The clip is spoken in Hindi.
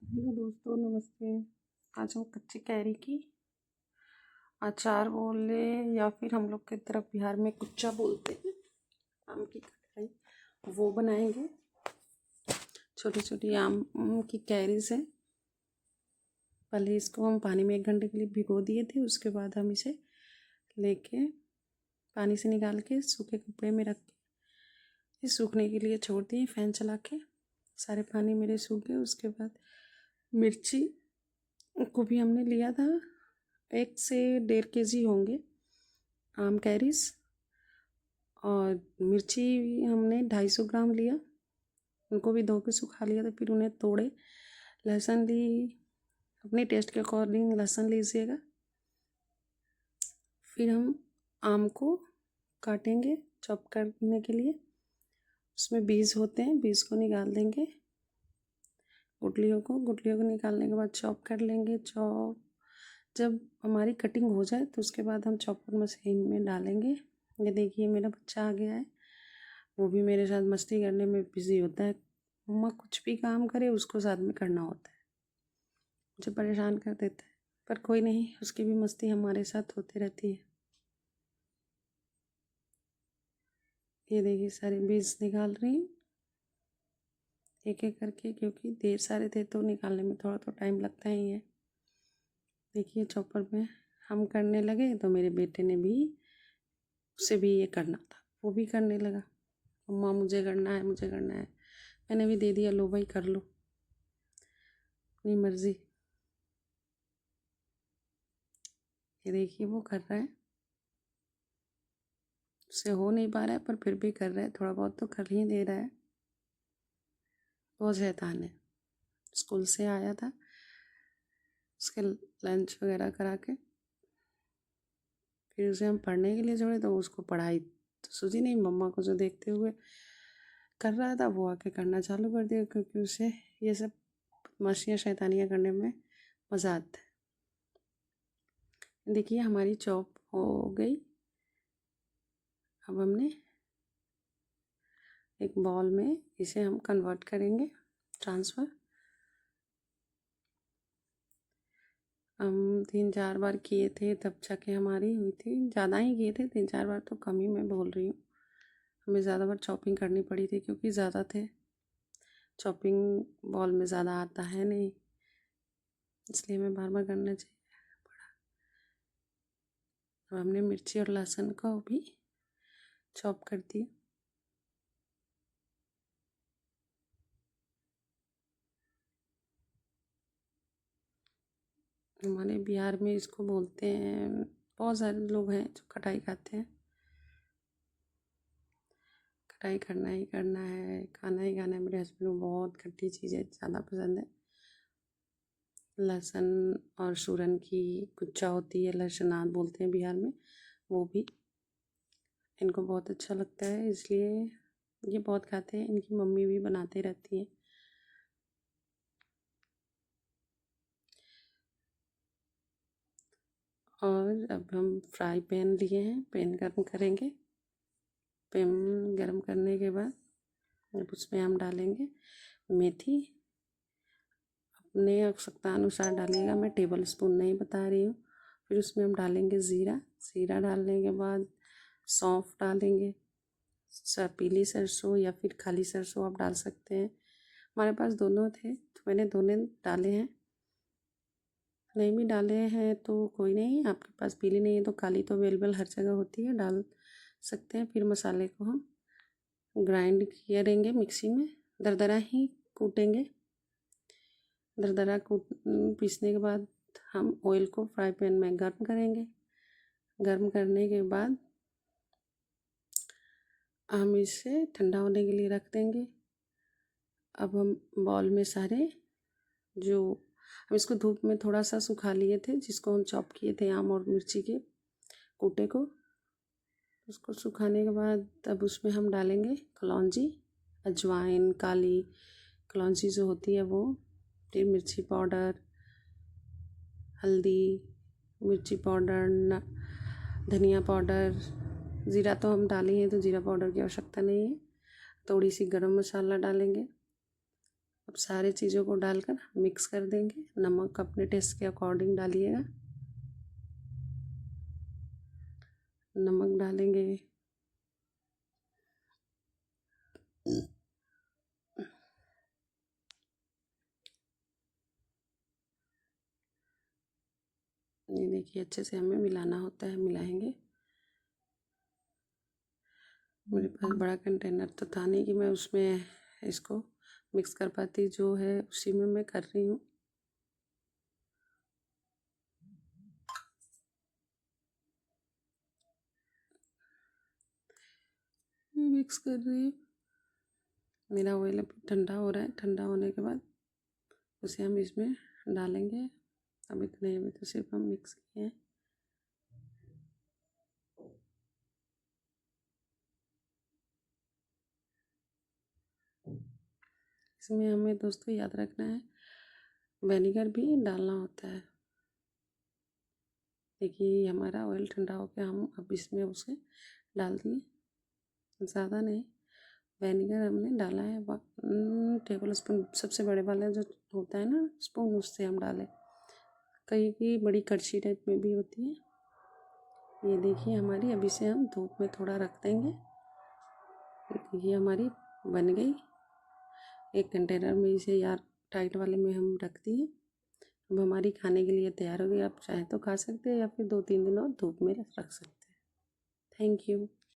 हेलो दोस्तों, नमस्ते। आज हम कच्ची कैरी की अचार बोले या फिर हम लोग की तरफ बिहार में कुच्चा बोलते हैं, आम की खटाई, वो बनाएंगे। छोटी छोटी आम की कैरीज है। पहले इसको हम पानी में 1 घंटे के लिए भिगो दिए थे। उसके बाद हम इसे लेके पानी से निकाल के सूखे कपड़े में रख के सूखने के लिए छोड़ दिए, फैन चला के। सारे पानी मेरे सूख गए। उसके बाद मिर्ची को भी हमने लिया था, 1 से 1.5 kg होंगे आम कैरीज, और मिर्ची हमने 250 ग्राम लिया। उनको भी धो के सुखा लिया था, फिर उन्हें तोड़े। लहसुन ली, अपने टेस्ट के अकॉर्डिंग लहसुन लीजिएगा। फिर हम आम को काटेंगे चॉप करने के लिए। उसमें बीज होते हैं, बीज को निकाल देंगे। गुठलियों को निकालने के बाद चॉप कर लेंगे। चॉप जब हमारी कटिंग हो जाए तो उसके बाद हम चॉपर मशीन में डालेंगे। ये देखिए मेरा बच्चा आ गया है, वो भी मेरे साथ मस्ती करने में बिजी होता है। मम्मा कुछ भी काम करे उसको साथ में करना होता है, मुझे परेशान कर देता है, पर कोई नहीं, उसकी भी मस्ती हमारे साथ होती रहती है। ये देखिए सारे बीज निकाल रही हूँ एक एक करके, क्योंकि ढेर सारे थे तो निकालने में थोड़ा तो टाइम लगता ही है। देखिए चॉपर में हम करने लगे तो मेरे बेटे ने भी, उसे भी ये करना था, वो भी करने लगा। मम्मा मुझे करना है, मुझे करना है। मैंने भी दे दिया, लो भाई कर लो, अपनी मर्जी। ये देखिए वो कर रहा है, उससे हो नहीं पा रहा है पर फिर भी कर रहा है, थोड़ा बहुत तो कर ही दे रहा है। बहुत शैतान है। स्कूल से आया था, उसके लंच वगैरह करा के फिर उसे हम पढ़ने के लिए छोड़े, तो उसको पढ़ाई तो सूझी नहीं। मम्मा को जो देखते हुए कर रहा था वो आके करना चालू कर दिया, क्योंकि उसे ये सब मस्तियाँ शैतानियाँ करने में मज़ा आता है। देखिए हमारी चॉप हो गई। अब हमने एक बॉल में इसे हम कन्वर्ट करेंगे, ट्रांसफ़र। हम 3-4 बार किए थे तब जाके हमारी हुई थी, ज़्यादा ही किए थे, 3-4 बार तो कम ही मैं बोल रही हूँ। हमें ज़्यादा बार चॉपिंग करनी पड़ी थी क्योंकि ज़्यादा थे। चॉपिंग बॉल में ज़्यादा आता है नहीं, इसलिए हमें बार बार करना चाहिए पड़ा। अब हमने मिर्ची और लहसुन को भी चॉप कर दिया। हमारे बिहार में इसको बोलते हैं, बहुत सारे लोग हैं जो खटाई खाते हैं। खटाई करना ही करना है, खाना ही खाना है। मेरे हस्बैंड को बहुत खट्टी चीज़ें ज़्यादा पसंद है। लहसुन और सूरन की कुच्चा होती है, लहसुनात बोलते हैं बिहार में, वो भी इनको बहुत अच्छा लगता है, इसलिए ये बहुत खाते हैं। इनकी मम्मी भी बनाते रहती हैं। और अब हम फ्राई पैन लिए हैं, पैन गर्म करेंगे। पैन गर्म करने के बाद अब उसमें हम डालेंगे मेथी। अपने आवश्यकता अनुसार डालिएगा, मैं टेबल स्पून नहीं बता रही हूँ। फिर उसमें हम डालेंगे ज़ीरा। ज़ीरा डालने के बाद सौंफ डालेंगे। पीली सरसों या फिर खाली सरसों आप डाल सकते हैं। हमारे पास दोनों थे तो मैंने दोनों डाले हैं। नहीं भी डाले हैं तो कोई नहीं, आपके पास पीली नहीं है तो काली तो अवेलेबल हर जगह होती है, डाल सकते हैं। फिर मसाले को हम ग्राइंड करेंगे मिक्सी में, दरदरा ही कूटेंगे। दरदरा कूट पीसने के बाद हम ऑयल को फ्राई पैन में गर्म करेंगे। गर्म करने के बाद हम इसे ठंडा होने के लिए रख देंगे। अब हम बॉल में सारे जो हम इसको धूप में थोड़ा सा सुखा लिए थे, जिसको हम चॉप किए थे आम और मिर्ची के कूटे को, उसको सुखाने के बाद अब उसमें हम डालेंगे कलौंजी, अजवाइन, काली कलौंजी जो होती है वो, फिर मिर्ची पाउडर, हल्दी, मिर्ची पाउडर, धनिया पाउडर। ज़ीरा तो हम डाले हैं तो ज़ीरा पाउडर की आवश्यकता नहीं है। थोड़ी सी गरम मसाला डालेंगे। अब सारी चीज़ों को डालकर मिक्स कर देंगे। नमक अपने टेस्ट के अकॉर्डिंग डालिएगा। नमक डालेंगे, ये देखिए अच्छे से हमें मिलाना होता है, मिलाएंगे। मेरे पास बड़ा कंटेनर तो था नहीं कि मैं उसमें इसको मिक्स कर पाती, जो है उसी में मैं कर रही हूँ। मिक्स कर रही हूँ। मेरा ऑयल अभी ठंडा हो रहा है। ठंडा होने के बाद उसे हम इसमें डालेंगे। अभी तो नहीं, अभी तो सिर्फ हम मिक्स किए हैं। इसमें हमें दोस्तों याद रखना है, विनेगर भी डालना होता है। देखिए हमारा ऑयल ठंडा हो गया, हम अब इसमें उसे डाल दिए। ज़्यादा नहीं, विनेगर हमने डाला है 1 टेबल स्पून, सबसे बड़े वाला जो होता है ना स्पून, उससे हम डालें। कहीं की बड़ी कड़छी टाइप में भी होती है। ये देखिए हमारी, अभी से हम धूप में थोड़ा रख देंगे। ये हमारी बन गई। एक कंटेनर में इसे यार टाइट वाले में हम रख दिए। अब हमारी खाने के लिए तैयार हो गई। आप चाहे तो खा सकते हैं या फिर 2-3 दिन और धूप में रख सकते हैं। Thank you.